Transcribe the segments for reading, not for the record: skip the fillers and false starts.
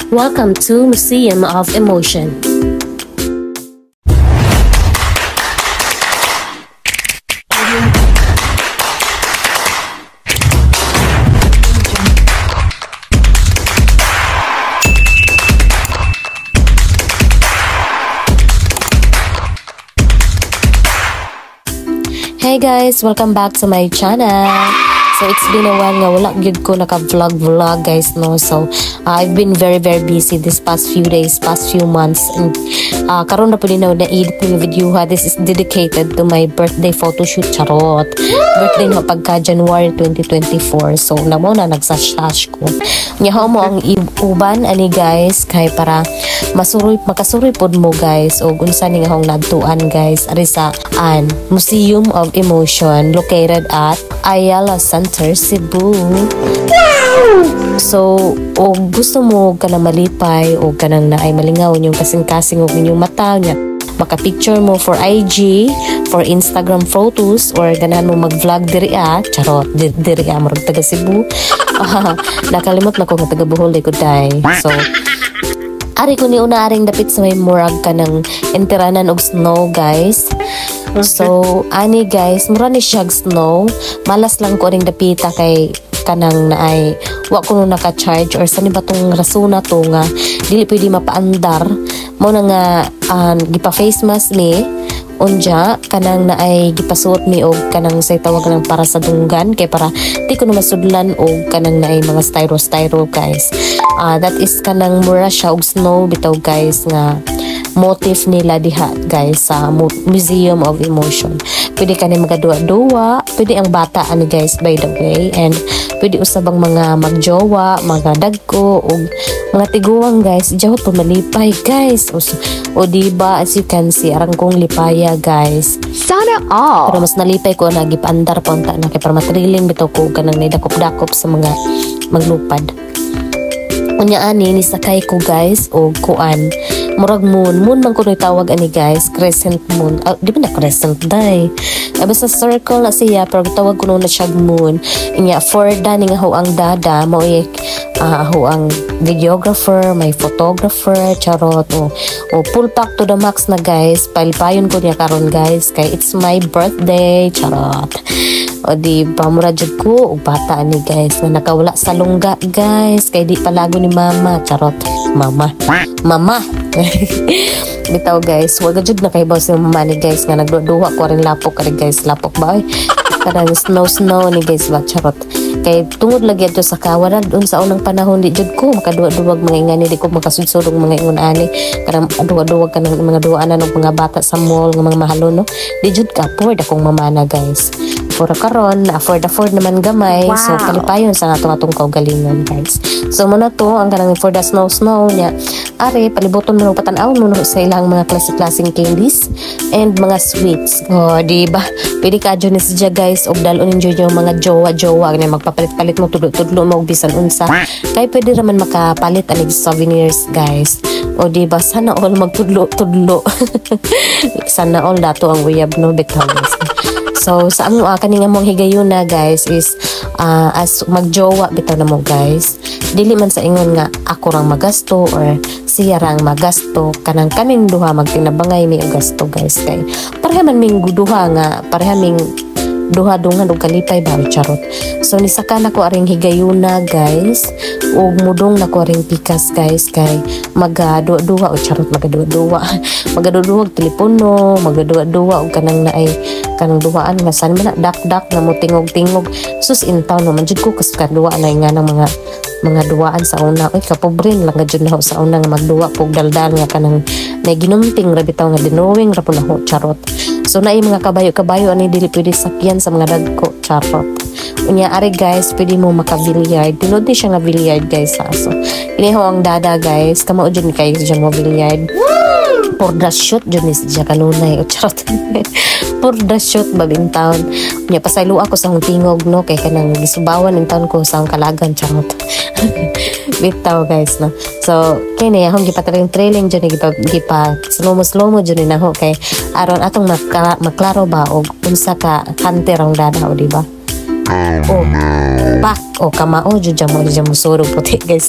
Welcome to Museum of Emotion. Hey guys, welcome back to my channel. So it's been a while nga wala gyud ko naka-vlog guys, no. So I've been very busy this past few days, past few months, and karon na pud na edit ng video ha. This is dedicated to my birthday photo shoot, charot. Birthday no pagka January 2024. So namo na nagsasash ko. Nya mo ang uban ani guys kay para makasuroy pod mo guys og unsa ni nga hong nadtuan guys ari sa Museum of Emotion located at Ayala Center, Cebu. So, o gusto mo ka na malipay o ka nang naay malingaw yung kasing-kasing o inyong mata niya, maka-picture mo for IG, for Instagram photos, or ganahan mo mag-vlog diri charot, diri marag taga Cebu. Nakalimot na ko nga taga Bohol ko day. So, ari ko ni una aring dapit sa may murag ka ng enteranan og snow guys. So, ani guys, mura ni siyag snow. Malas lang ko ring dapita kay kanang naay wa ko no naka-charge or sani ba tong rasuna to nga dili pwede mapaandar mo na nga gipa face mask ni unja kanang naay gipasuot ni og kanang say tawag ng para sa dunggan kay para di ko na masudlan og kanang naay mga styro guys. That is kanang mura siya og snow bitaw guys nga motif nila diha guys sa Museum of Emotion. Pwede ka ni magaduwa-duwa, pwede ang bata ani guys by the way, and pwede usabang mga magjowa, mga dagko o mga tiguang guys. Jawat po malipay guys. O diba as you can see arang kong lipaya guys. Sana all. Pero mas nalipay ko na gipandar po na kay para matriling bitaw ko kanang naidakop-dakop sa mga maglupad. Unya ani ni sakay ko guys o kuan murag moon man ko tawag ani guys, crescent moon. Di ba na crescent day? Basta circle na siya pero tawag ko na siya moon. Inya for da nga ho ang dada mo ho ang videographer, may photographer, charot o full pack to the max na guys. Palipayon ko niya karon guys kay it's my birthday, charot. O di ba mura jud ko og bata ni guys na nakawala sa lungga guys kay di palago ni mama, charot. Mama bitaw guys wag jud na kay boss yung mama ni guys nga nagduduha ko rin lapok kay guys lapok ba kadang snow ni guys ba, charot. Kay tungod lagi ato sa kawaran doon sa unang panahon di jud ko makaduwa-duwag mga ingani di ko makasudsudong mga ingon ani kadang duwa-duwag ka ng mga duwaanan ng mga bata sa mall ng mga mahalo no di jud ka afford akong mamana guys. Pura karon na afford naman gamay. Wow. So kalipayon sa atong kaugalingon guys. So muna to ang kanang for the snow niya are palibuton mo patanaw mo sa ilang mga klaseng candies and mga sweets. O di ba pwede ka dyan siya guys og dalon enjoy yung mga jowa nga magpapalit-palit mo tudlo mo og bisan unsa kay pwede raman makapalit anig souvenirs guys. O di ba sana all magtudlo sana all dato ang uyab no bitaw guys. So sa amo kaninga mong higayon na guys is as magjowa bitaw na mo guys dili man sa ingon nga ako rang magasto or siya rang magasto kanang kaming duha magtinabangay mi og gasto guys kay pareha man ming duha nga pareha ming duha-dungan og kalipay ba, charot. So ni saka na ko aring higayuna guys ug mudong na ko aring pikas guys kay magaduwa-duwa o charot magaduwa-duwa og telepono magaduwa-duwa og kanang naay kanang duwaan nga san man dak-dak na mo tingog-tingog sus in town no man jud ko kas kaduwa na nga ng mga duwaan sa una oy kapobrin lang jud na sa una nga magduwa pug daldal nga kanang may ginumping ra bitaw nga dinowing ra po na ho, charot. So naay mga kabayo ani dili pwede sakyan sa mga dagko, charot. Unya ari guys pwede mo maka-billiard tinod ni siya nga billiard guys ha. So iniho ang dada guys kamao jud kay siya mo billiard for the shoot jud ni siya kanunay o charot. For the shoot babing taon unya pasaylo ako sa tingog no kay kanang gisubawan ning taon ko sa kalagan, charot. Bitaw guys no. So kini akong trailing jud gipa slow mo jud na ho kay aron atong maklaro ba og unsa ka hunter ang dada o di ba Oh, pak o kamao jud mo surog puti guys.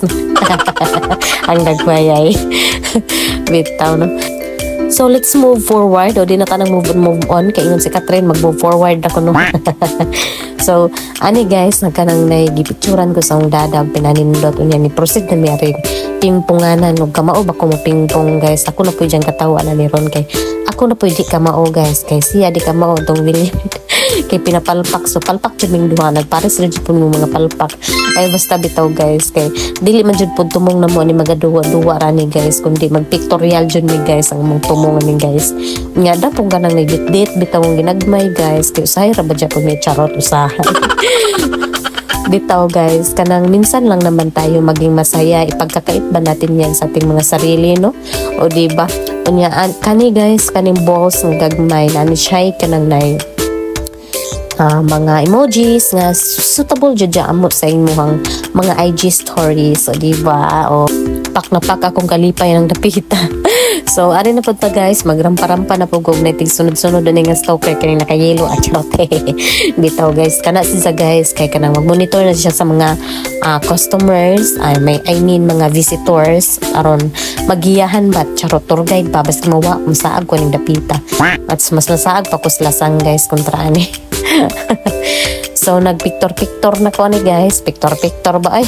Ang nagmayay. Bitaw no. So let's move forward. O di na ka nang move on kay ingon si Catherine mag-move forward ako no. So ani guys nagkanang nagipicturan ko sa ang dada pinanindot unya ni proceed na mi pingponganan og kamao ba ko mo pingpong guys. Ako na pud jang katawa na ni Ron kay ako na pud di kamao guys kay siya di kamao tong William. Kay pinapalpak so palpak jud ming duha nagpares ra jud pud mo mga palpak ay basta bitaw guys kay dili man jud pud tumong namo ni magaduwa-duwa ra ni guys kundi magpictorial jud mi guys ang mong tumong ni guys nya da pong ganang nagdit bitaw ang ginagmay guys kay usahay ra ba jud pud may charot usahay. Bitaw guys kanang minsan lang naman tayo maging masaya ipagkakait ba natin yan sa ating mga sarili no o diba unya kani guys kaning balls ng gagmay na ni shy kanang nay mga emojis nga suitable jud amo sa imuhang mga IG stories o diba o pak na pak akong kalipay ng dapita. So ari na pud ta guys magrampa-rampa na pug og nating sunod-sunod ani nga stalker kani nakayelo at charote. Bitaw guys kana siya guys kay kanang mag-monitor na siya sa mga customers I mean mga visitors aron magiyahan ba charot tour guide ba basta mawa masaag ko ning dapita at mas masaag pa ko lasang guys kontra ani. So nagpictor-pictor na ko ni guys pictor ba ay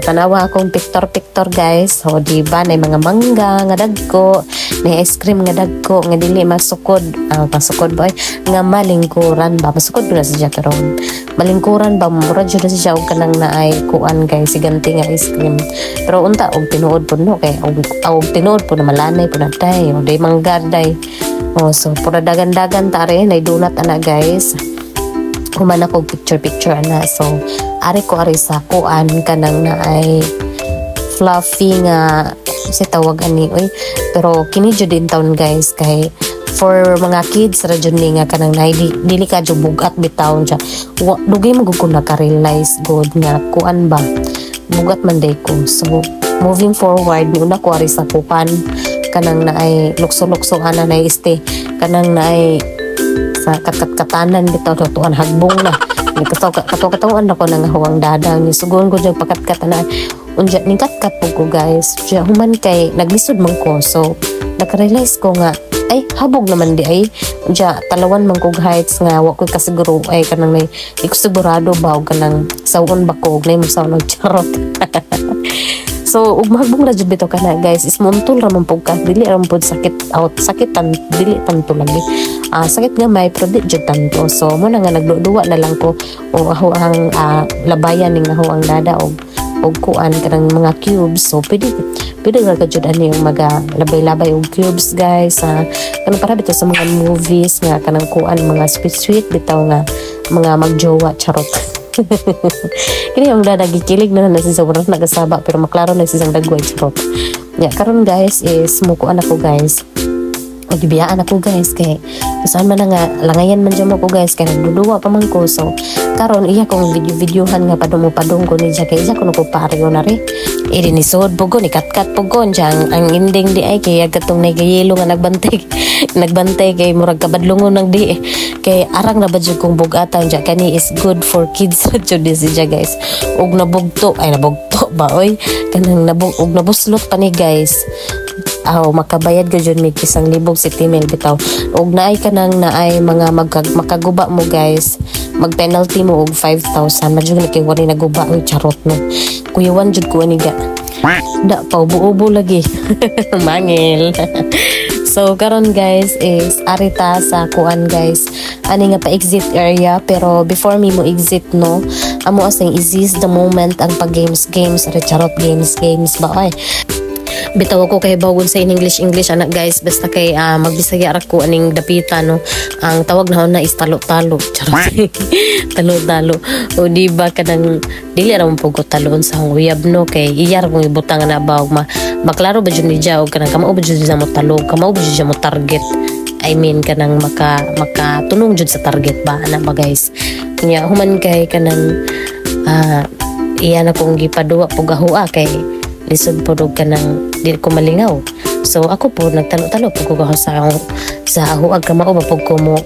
tanawa akong pictor guys diba na mga mangga nga dagko na ice cream nga dagko nga dili masukod pasukod ba ay nga malingkuran ba masukod na siya karon malingkuran ba mura jud siya og kanang naay kuan guys siganti nga ice cream pero unta og tinuod pud no kay og tinuod pud na malanay pud na tay day mangga day so pura dagan-dagan ta rin ay donut ana guys humana ko picture ana so ari sa kuan kanang na ay fluffy nga si tawag ani oy pero kini jud din taon guys kay for mga kids ra jud ni nga kanang na dili ka jud bugat bitaw siya dugay mo gud na ka realize god nga kuan ba bugat man day ko so moving forward una ko ari sa kuan kanang na ay lukso-lukso ana na este kanang na ay sa katanan bitaw tuan hagbong na kataw-katawan ako nang huwang dadang sugon ko yung pakatkat na unja ning katkat po ko guys siya human kay naglisod man ko so nakarealize ko nga ay habog naman di ay unja talawan man kog heights nga wa ko kasiguro ay kanang may di ko sigurado ba og kanang sawon ba ko og nay mo saw nagcharot. So ug mahagbong ra jud bitaw kana guys is montol ra man pug ka dili ra man pud sakitan dili tanto lagi sakit nga may pero di jud tanto so mo na nga nagduwa na lang ko o ang labayan ning ang dada og kuan kanang mga cubes so pwede ra ka jud ani yung mga labay-labay og cubes guys kanang para bitaw sa mga movies nga kanang kuan mga sweet bitaw nga mga magjowa charot. Kini ang gikilig na siya sobrang nagasaba pero maklaro na siya dagway charot. Karon guys is mukuan ako guys. O gibiyaan ako guys kay saan man nga langayan man jud ako guys kay nagduduwa pa man ko so karon iya kong videohan nga padung ko ni kay iya ko nako pareho na ri ni sod pugo ni katkat pugo jang ang ending di ay kay agatong nagayelo nga nagbantay kay murag kabadlungon ng di kay arang na ba jud kong bugatan ja kani is good for kids jud siya guys og nabugto ba oy kanang nabuslot pa ni guys makabayad ka dyan may 1,000 si female bitaw og naay ka nang naay mga makaguba mo guys mag-penalty mo og 5,000 madjud na kay wala naguba oy charot no kuyawan jud ko ani ga da pa ubo lagi mangil. So karon guys is arita sa kuan guys ani nga pa exit area pero before me mo exit no amo asing is the moment ang pag games ari charot games ba oy bitaw ako kay bawgon sa English anak guys basta kay magbisaya ra ko aning dapita no ang tawag na is talo-talo charot talo-talo o di ba kanang dili ra mo pug talon sa uyab no kay iyar mo ibutang na bawg maklaro ba jud ni jaw kanang kamao ba jud mo talo kamao ba jud mo target I mean kanang makatunong jud sa target ba ana ba guys nya human kay kanang iya na kong gipadua pug ahua kay lisod po ka ng di ko malingaw so ako po nagtalo-talo po ko sa huwag ka mao po ko mo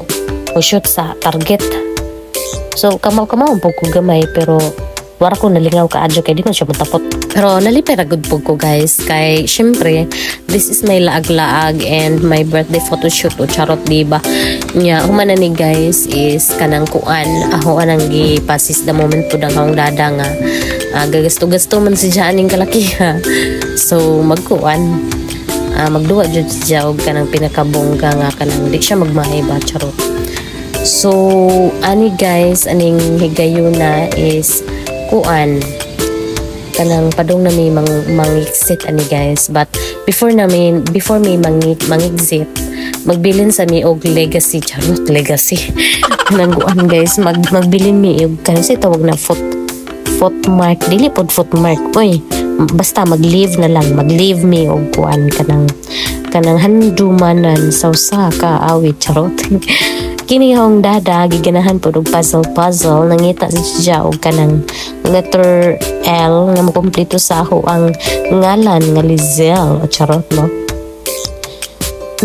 shoot sa target So kamaw-kamaw po ko gamay pero wala ko nalingaw kaadyo kay di man siya matapot. Pero nalipay ra gud po ko guys kay syempre this is my laag-laag and my birthday photo shoot o charot diba. Nya humana ni guys is kanang kuan ako anang gipasis the moment po akong dada nga gagasto-gasto man si Janing kalaki ha. So magkuan magduwa jud siya og kanang pinakabongga nga kanang di siya magmahay ba charot. So ani guys aning higayuna is kuan kanang padong na may mangexit ani guys, but before may mangexit magbilin sa mi og legacy charot legacy kanang kuan guys magbilin mi og kasi tawag na footmark dili pod footmark oy basta mag-leave mi og kuan kanang handumanan sa usa ka awit charot. Kini hong dada giganahan po og puzzle nangita siya og kanang letter L nga makumpleto sa ako ang ngalan nga Lizelle charot no.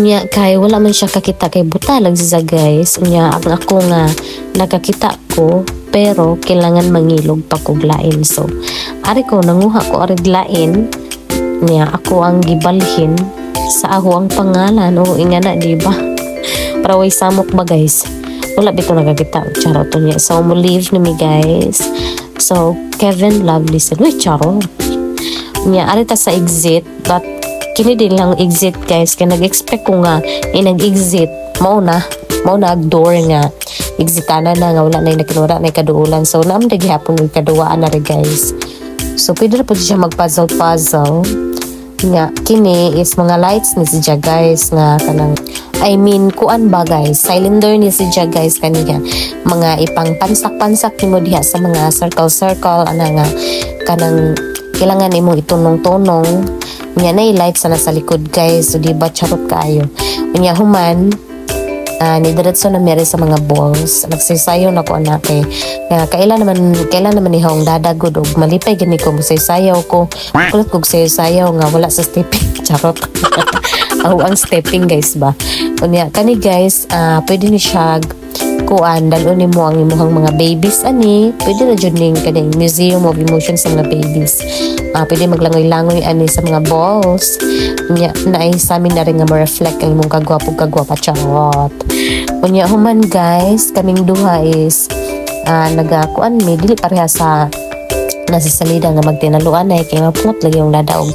Nya kay wala man siya kakita kay buta lang siya guys. Nya ang ako nga nakakita ko pero kailangan mangilog pa kog lain. So ari ko nanguha ko ari lain niya ako ang gibalhin sa ako ang pangalan o ingana di ba? Para way samok ba guys wala bito nagakita charot niya. So mo leave ni mi guys. So Kevin Lovely said wait charot niya arita sa exit but kini din lang exit guys kaya nag-expect ko nga nag-exit mao na door nga exitana na nga wala na yung nakinura na kaduulan. So naam na gihapon yung kaduwaan na rin guys. So pwede na po siya mag-puzzle nga kini is mga lights ni siya guys nga kanang kuan ba guys cylinder ni siya guys kaniya mga ipang pansak nimo diha sa mga circle ana nga kanang kailangan nimo itunong-tunong nya nay lights na sa likod guys. So di ba charot kaayo unya human ni diretso na mere sa mga balls nagsayaw na ko anak kailan naman ni hong dadagod og malipay gani ko sayaw ko kulit kog sayaw nga wala sa stepping charot ang stepping guys ba unya kani guys pwede ni siya kuan dalon nimo ang imuhang mga babies ani pwede na jud ning kaning museum of emotions sa mga babies. Pwede maglangoy-langoy ani sa mga balls unya naay sa amin na rin nga ma-reflect ang imong kagwapo charot. Unya human guys kaming duha is nagakuan mi dili pareha sa nasa salida nga magtinaluan ay kay mapot lagi yung dada og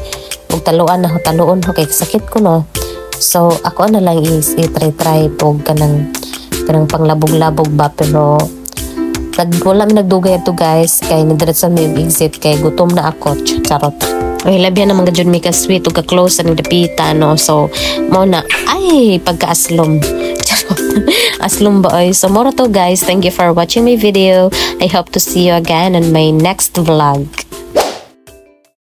taluan na taluon okay sakit ko no. So ako na lang is i-try og kanang panglabog-labog ba pero wala mi nagdugay ito guys kay nidiretso mi yung exit kay gutom na ako charot. Ay labyan naman gadyon mi ka sweet ug ka close ang dapita no. So mo na ay pagka-aslom charot aslom ba ay. So moro to guys, thank you for watching my video. I hope to see you again on my next vlog.